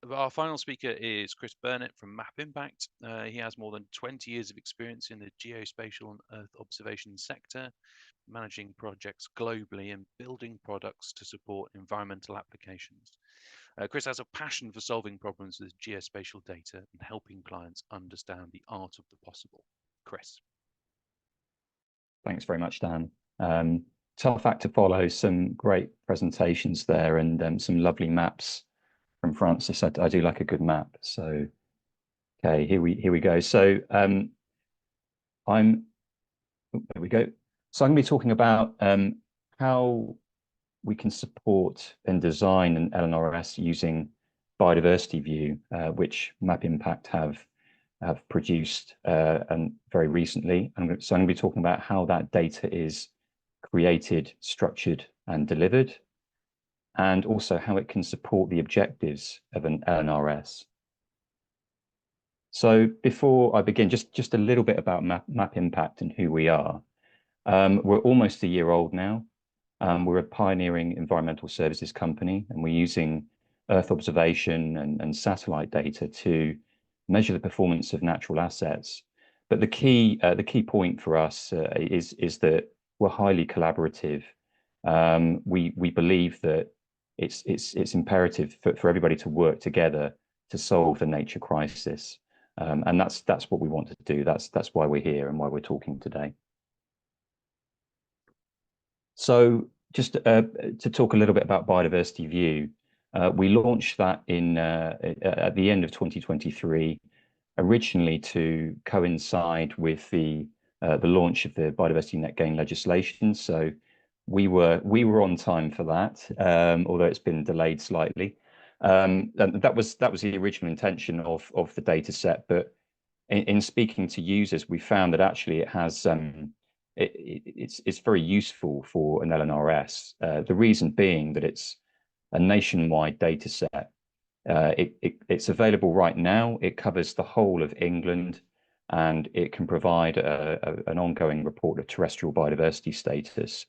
Our final speaker is Chris Burnett from Map Impact. He has more than 20 years of experience in the geospatial and Earth observation sector, managing projects globally and building products to support environmental applications. Chris has a passion for solving problems with geospatial data and helping clients understand the art of the possible. Chris. Thanks very much, Dan. Tough act to follow, some great presentations there and some lovely maps from Francis. I do like a good map. So, okay, here we go. So there we go. So I'm going to be talking about how we can support and design an LNRS using BiodiversityView, which Map Impact have produced and very recently. So I'm going to be talking about how that data is created, structured, and delivered, and also how it can support the objectives of an LNRS. So before I begin, just a little bit about Map Impact and who we are. We're almost a year old now. We're a pioneering environmental services company, and we're using Earth observation and satellite data to measure the performance of natural assets. But the key point for us is that we're highly collaborative. We believe that it's imperative for everybody to work together to solve the nature crisis, and that's what we want to do. That's why we're here and why we're talking today. So just to talk a little bit about BiodiversityView, we launched that at the end of 2023, originally to coincide with the launch of the biodiversity net gain legislation. So we were on time for that, although it's been delayed slightly. And that was the original intention of the data set. But in speaking to users, we found that actually it has it's very useful for an LNRS. The reason being that it's a nationwide data set. It's available right now. It covers the whole of England, and it can provide an ongoing report of terrestrial biodiversity status.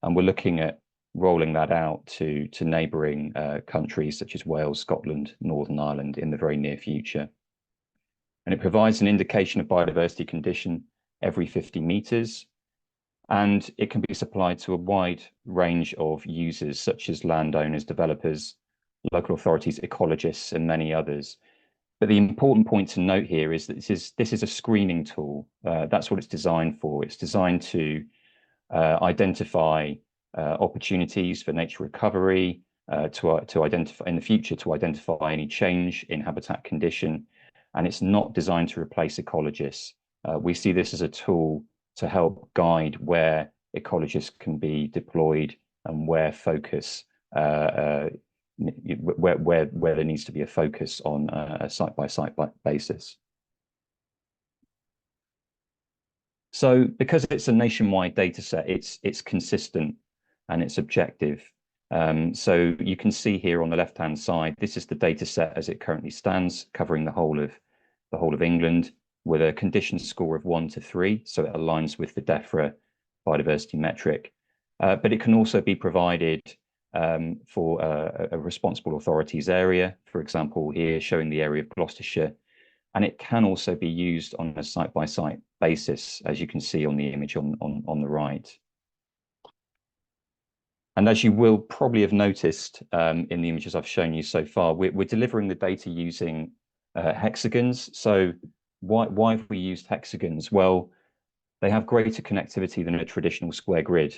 And we're looking at rolling that out to neighbouring countries such as Wales, Scotland, Northern Ireland in the very near future. And it provides an indication of biodiversity condition every 50 metres. And it can be supplied to a wide range of users, such as landowners, developers, local authorities, ecologists, and many others. But the important point to note here is that this is a screening tool. That's what it's designed for. It's designed to identify opportunities for nature recovery, to identify in the future, to identify any change in habitat condition. And it's not designed to replace ecologists. We see this as a tool to help guide where ecologists can be deployed and where focus, where there needs to be a focus on a site-by-site basis. So because it's a nationwide data set, it's consistent and it's objective. So you can see here on the left-hand side, this is the data set as it currently stands, covering the whole of England, with a condition score of 1 to 3, so it aligns with the Defra Biodiversity Metric. But it can also be provided for a responsible authorities area, for example, here showing the area of Gloucestershire. And it can also be used on a site-by-site basis, as you can see on the image on the right. And as you will probably have noticed in the images I've shown you so far, we're delivering the data using hexagons. So why have we used hexagons? Well, they have greater connectivity than a traditional square grid.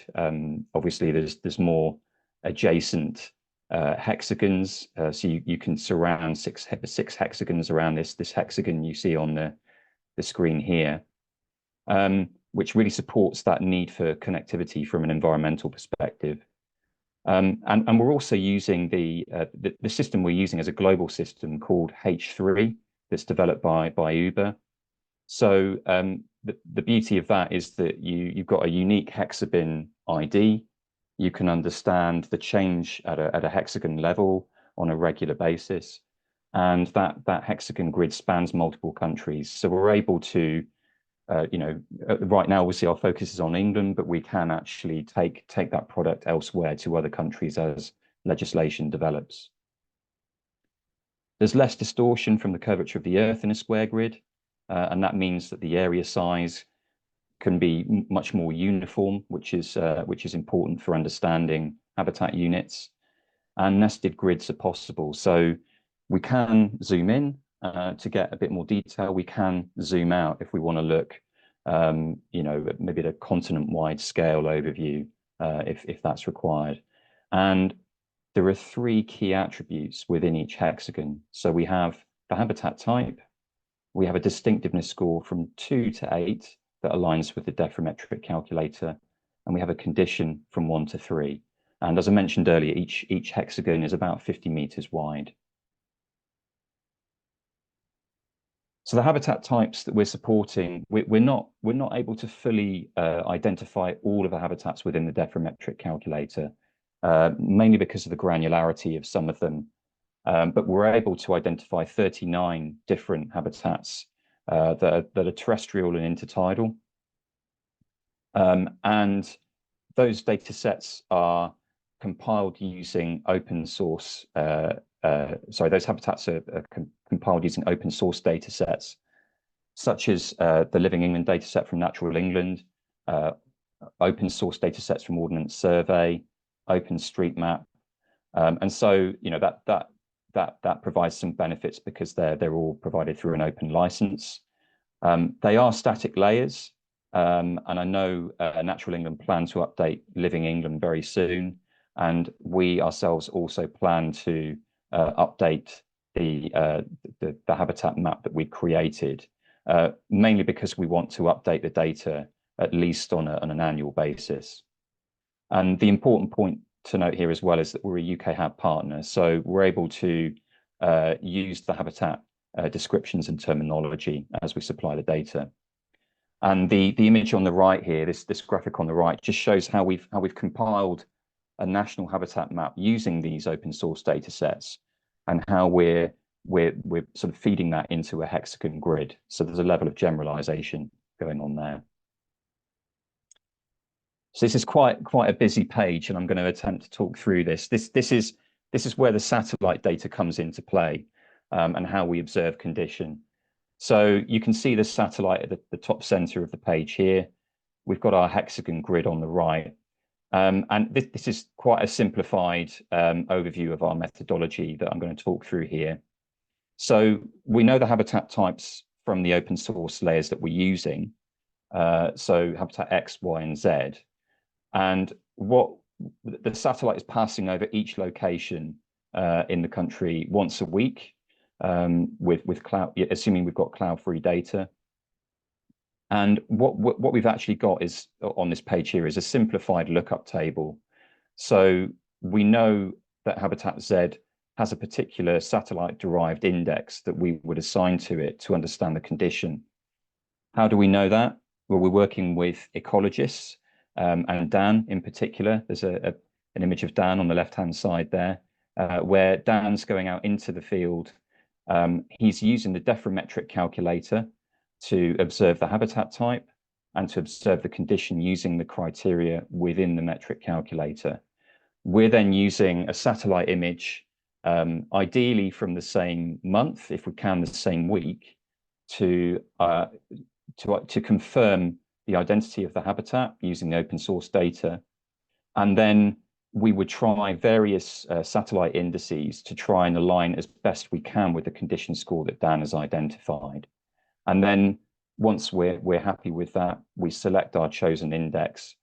Obviously, there's more adjacent hexagons, so you can surround six hexagons around this hexagon you see on the screen here, which really supports that need for connectivity from an environmental perspective. And we're also using the system we're using as a global system called H3 that's developed by Uber. So the beauty of that is that you've got a unique hexabin ID. You can understand the change at a hexagon level on a regular basis, and that hexagon grid spans multiple countries. So we're able to, right now obviously our focus is on England, but we can actually take that product elsewhere to other countries as legislation develops. There's less distortion from the curvature of the Earth in a square grid, and that means that the area size can be much more uniform, which is important for understanding habitat units. And nested grids are possible, so we can zoom in to get a bit more detail. We can zoom out if we want to look, maybe at a continent-wide scale overview, if that's required. And there are 3 key attributes within each hexagon. So we have the habitat type, we have a distinctiveness score from 2 to 8 that aligns with the Defra Metric Calculator, and we have a condition from 1 to 3. And as I mentioned earlier, each hexagon is about 50 meters wide. So the habitat types that we're supporting, we're not able to fully identify all of the habitats within the Defra Metric Calculator, mainly because of the granularity of some of them. But we're able to identify 39 different habitats that are terrestrial and intertidal. And those data sets are compiled using open source, those habitats are compiled using open source data sets, such as the Living England dataset from Natural England, open source data sets from Ordnance Survey, OpenStreetMap. And so, that provides some benefits because they're all provided through an open license. They are static layers, and I know Natural England plan to update Living England very soon, and we ourselves also plan to update the habitat map that we created, mainly because we want to update the data at least on an annual basis. And the important point to note here as well is that we're a UK Hab partner, so we're able to use the habitat descriptions and terminology as we supply the data. And the image on the right here, this graphic on the right, just shows how we've compiled a national habitat map using these open source data sets, and how we're sort of feeding that into a hexagon grid. So there's a level of generalization going on there. So this is quite a busy page, and I'm going to attempt to talk through this. This is where the satellite data comes into play, and how we observe condition. So you can see the satellite at the top center of the page here. We've got our hexagon grid on the right. And this is quite a simplified overview of our methodology that I'm going to talk through here. So we know the habitat types from the open source layers that we're using. So habitat X, Y, and Z. And what the satellite is passing over each location in the country once a week, with cloud, assuming we've got cloud-free data. And what we've actually got is on this page here is a simplified lookup table. So we know that habitat Z has a particular satellite-derived index that we would assign to it to understand the condition. How do we know that? Well, we're working with ecologists, and Dan in particular. There's an image of Dan on the left-hand side there, where Dan's going out into the field. He's using the Defra Metric Calculator to observe the habitat type and to observe the condition using the criteria within the metric calculator. We're then using a satellite image, ideally from the same month, if we can, the same week, to confirm the identity of the habitat using the open source data. And then we would try various satellite indices to try and align as best we can with the condition score that Dan has identified. And then once we're happy with that, we select our chosen index.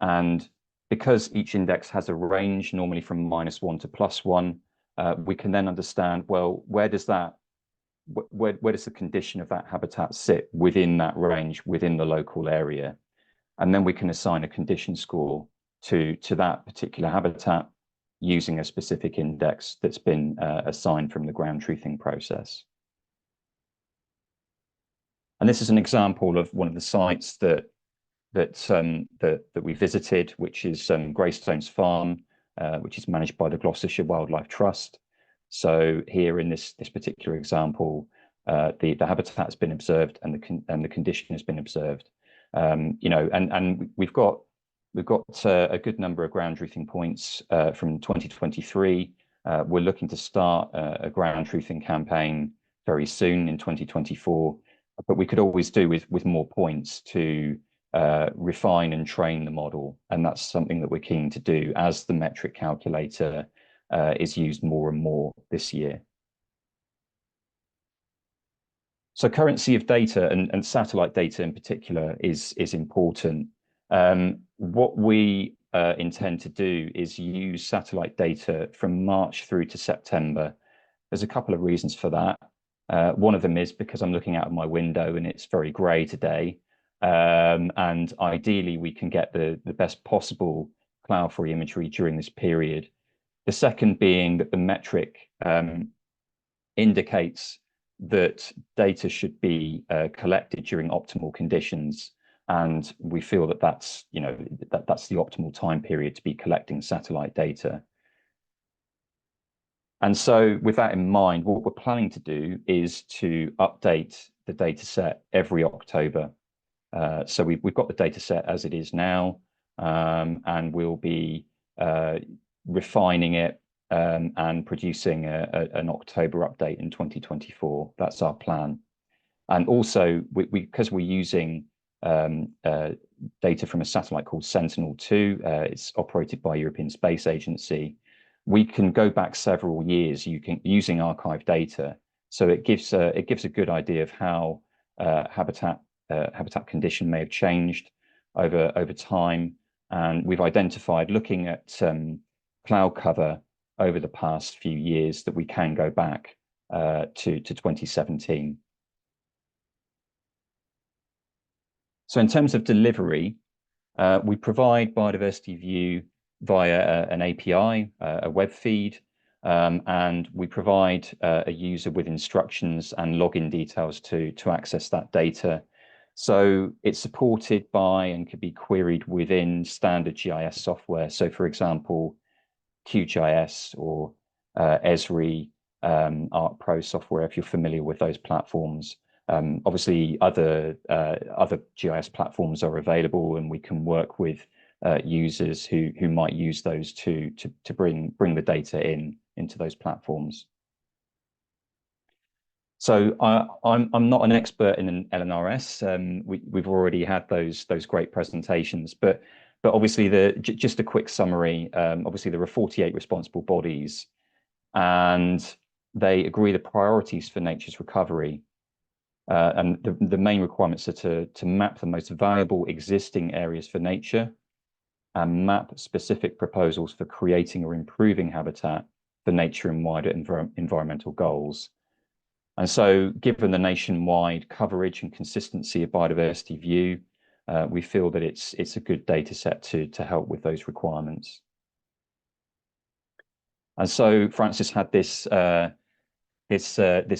And because each index has a range, normally from -1 to +1, we can then understand, well, where does the condition of that habitat sit within that range, within the local area? And then we can assign a condition score to that particular habitat using a specific index that's been assigned from the ground truthing process. And this is an example of one of the sites that we visited, which is Greystones Farm, which is managed by the Gloucestershire Wildlife Trust. So here in this particular example, the habitat has been observed and the condition has been observed. And we've got a good number of ground truthing points from 2023, We're looking to start a ground truthing campaign very soon in 2024, but we could always do with more points to refine and train the model, and that's something that we're keen to do as the metric calculator is used more and more this year. So currency of data and satellite data in particular is important. What we intend to do is use satellite data from March through to September. There's a couple of reasons for that. One of them is because I'm looking out of my window and it's very grey today. And ideally, we can get the best possible cloud-free imagery during this period. The second being that the metric indicates that data should be collected during optimal conditions, and we feel that that's the optimal time period to be collecting satellite data. And so with that in mind, what we're planning to do is to update the data set every October. So we've got the data set as it is now, and we'll be refining it and producing an October update in 2024. That's our plan. And also, because we're using data from a satellite called Sentinel-2, it's operated by European Space Agency, we can go back several years using archive data. So it gives a good idea of how habitat condition may have changed over time. And we've identified, looking at cloud cover over the past few years, that we can go back to 2017. So in terms of delivery, we provide BiodiversityView via an API, a web feed, and we provide a user with instructions and login details to access that data. So it's supported by and can be queried within standard GIS software. So for example, QGIS or Esri, ArcPro software, if you're familiar with those platforms. Obviously, other GIS platforms are available, and we can work with users who might use those to bring the data into those platforms. So I'm not an expert in an LNRS. We've already had those great presentations, but obviously just a quick summary. Obviously, there are 48 responsible bodies, and they agree the priorities for nature's recovery. And the main requirements are to map the most valuable existing areas for nature and map specific proposals for creating or improving habitat for nature and wider environmental goals. And so, given the nationwide coverage and consistency of BiodiversityView, we feel that it's a good data set to help with those requirements. And so Francis had this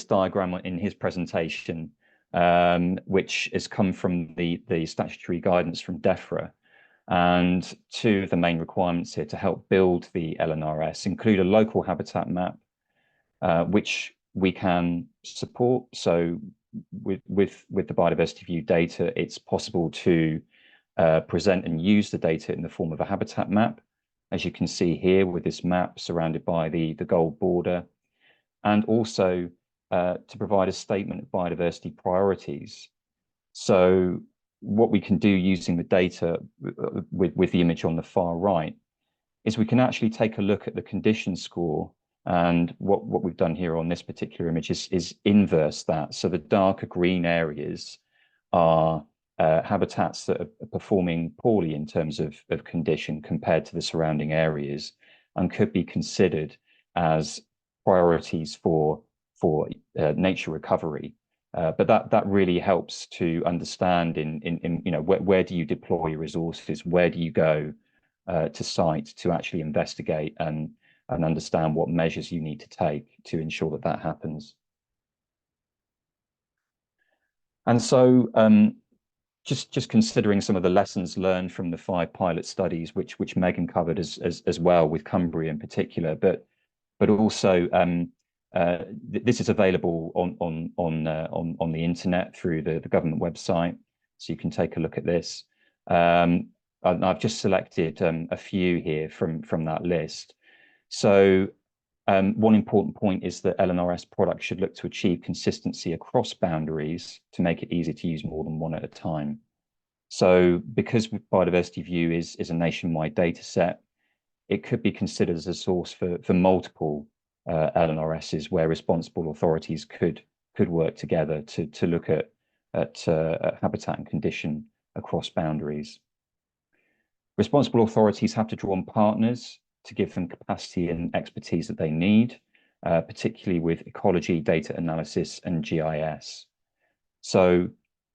diagram in his presentation, which has come from the statutory guidance from Defra. And two of the main requirements here to help build the LNRS include a local habitat map, which we can support. So with the BiodiversityView data, it's possible to present and use the data in the form of a habitat map, as you can see here with this map surrounded by the gold border, and also to provide a statement of biodiversity priorities. So what we can do using the data with the image on the far right is we can actually take a look at the condition score. And what we've done here on this particular image is inverse that. So the darker green areas are habitats that are performing poorly in terms of condition compared to the surrounding areas, and could be considered as priorities for nature recovery. But that really helps to understand in where do you deploy your resources, where do you go to site to actually investigate and understand what measures you need to take to ensure that happens. And so just considering some of the lessons learned from the 5 pilot studies, which Megan covered as well, with Cumbria in particular, but also this is available on the internet through the government website, so you can take a look at this. And I've just selected a few here from that list. So One important point is that LNRS products should look to achieve consistency across boundaries to make it easy to use more than one at a time. So because BiodiversityView is a nationwide data set, it could be considered as a source for multiple LNRSs where responsible authorities could work together to look at habitat and condition across boundaries. Responsible authorities have to draw on partners to give them capacity and expertise that they need, particularly with ecology, data analysis, and GIS. So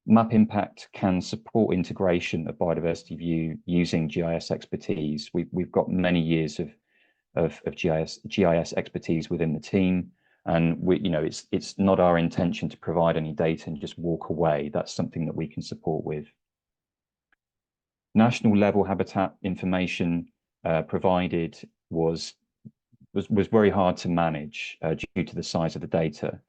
Map Impact can support integration of BiodiversityView using GIS expertise. We've got many years of GIS expertise within the team, and it's not our intention to provide any data and just walk away. That's something that we can support with. National level habitat information provided was very hard to manage due to the size of the data.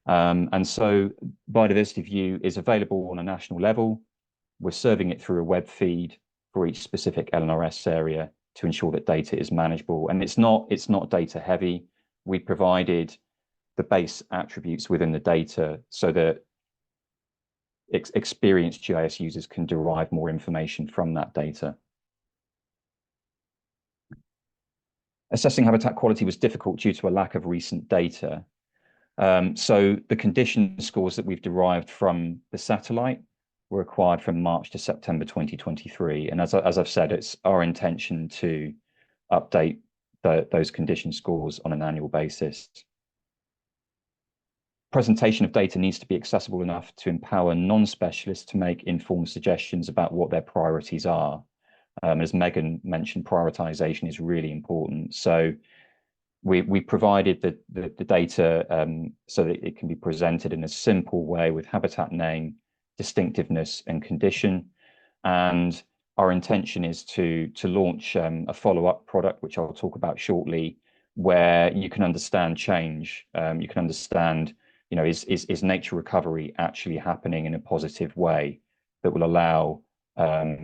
And so BiodiversityView is available on a national level. We're serving it through a web feed for each specific LNRS area to ensure that data is manageable. And it's not data heavy. We provided the base attributes within the data so that experienced GIS users can derive more information from that data. Assessing habitat quality was difficult due to a lack of recent data. So the condition scores that we've derived from the satellite were acquired from March to September 2023. And as I've said, it's our intention to update those condition scores on an annual basis. Presentation of data needs to be accessible enough to empower non-specialists to make informed suggestions about what their priorities are. As Megan mentioned, prioritization is really important. So we provided the data so that it can be presented in a simple way with habitat name, distinctiveness, and condition. And our intention is to launch a follow-up product, which I'll talk about shortly, where you can understand change. You can understand, is nature recovery actually happening in a positive way that will allow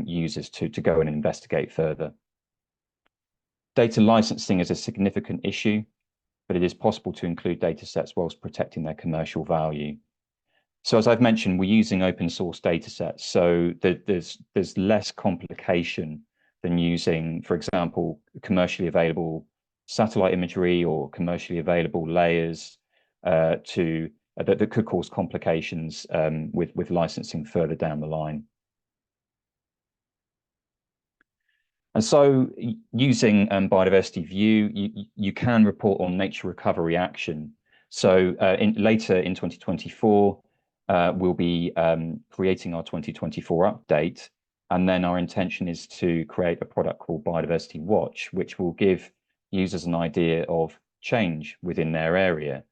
users to go and investigate further. Data licensing is a significant issue, but it is possible to include data sets whilst protecting their commercial value. So as I've mentioned, we're using open source data sets, so there's less complication than using, for example, commercially available satellite imagery or commercially available layers that could cause complications with licensing further down the line. And so using BiodiversityView, you can report on nature recovery action. So later in 2024, we'll be creating our 2024 update. And then our intention is to create a product called Biodiversity Watch, which will give users an idea of change within their area.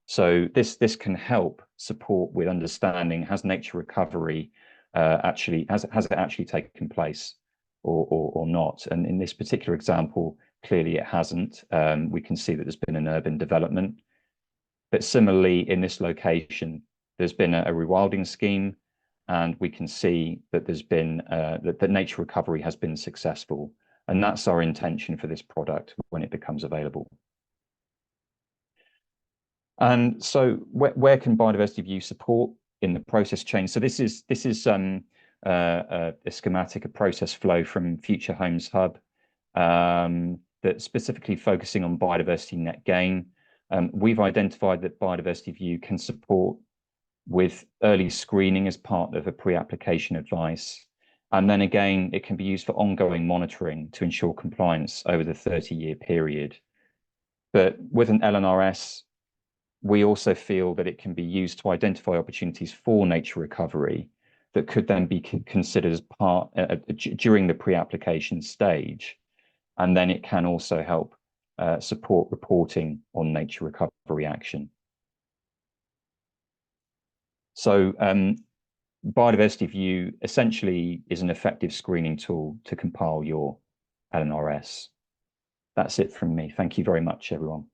So this can help support with understanding, has nature recovery has it actually taken place or not? And in this particular example, clearly it hasn't. We can see that there's been an urban development. But similarly, in this location, there's been a rewilding scheme, and we can see that there's been that nature recovery has been successful. And that's our intention for this product when it becomes available. And so where can BiodiversityView support in the process change? So this is a schematic, a process flow from Future Homes Hub that's specifically focusing on biodiversity net gain. We've identified that BiodiversityView can support with early screening as part of a pre-application advice. And then again, it can be used for ongoing monitoring to ensure compliance over the 30-year period. But with an LNRS, we also feel that it can be used to identify opportunities for nature recovery that could then be considered as part during the pre-application stage. And then it can also help support reporting on nature recovery action. So BiodiversityView essentially is an effective screening tool to compile your LNRS. That's it from me. Thank you very much, everyone.